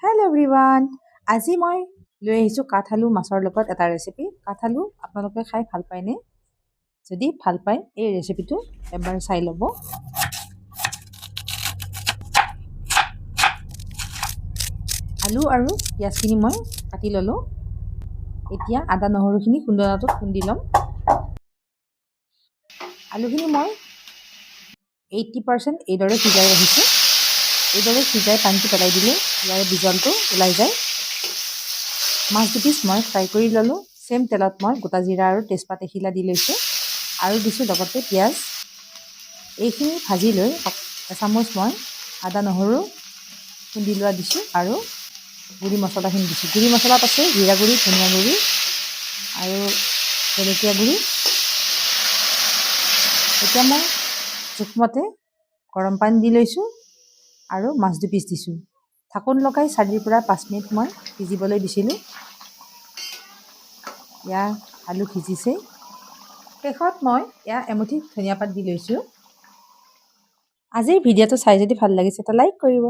Hello' everyone, আজি মই লৈ আহিছোঁ কাঠআলু মাছৰ লগত এটা ৰেচিপি। কাঠআলু আপোনালোকে খাই ভাল পায়নে? যদি ভাল পায় এই ৰেচিপিটো এবাৰ চাই ল'ব। আলু আৰু পিঁয়াজখিনি মই কাটি ল'লোঁ। এতিয়া আদা নহৰুখিনি খুন্দনাটোত খুন্দি ল'ম। আলুখিনি মই 80% এইদৰে সিজাই ৰাখিছোঁ। এইদৰে সিজাই পানীটো পেলাই দিলে ইয়াৰে বিজলটো ওলাই যায়। মাছ দুপিচ মই ফ্ৰাই কৰি ল'লোঁ। চেম তেলত মই গোটা জিৰা আৰু তেজপাত এখিলা দি লৈছোঁ আৰু দিছোঁ লগতে পিঁয়াজ। এইখিনি ভাজি লৈ এচামুচ মই আদা নহৰু খুন্দি লোৱা দিছোঁ আৰু গুড়ি মছলাখিনি দিছোঁ। গুড়ি মছলাত আছে জিৰা গুড়ি, ধনিয়া গুড়ি আৰু জলকীয়া গুড়ি। এতিয়া মই জোখমতে গৰম পানী দি লৈছোঁ আৰু মাছ দুপিচ দিছোঁ। ঢাকোন লগাই 4ৰ পৰা 5 মিনিট মই সিজিবলৈ দিছিলোঁ। ইয়াৰ আলু সিজিছে। শেষত মই এমুঠি ধনিয়া পাত দি লৈছোঁ। আজিৰ ভিডিঅ'টো চাই যদি ভাল লাগিছে এটা লাইক কৰিব।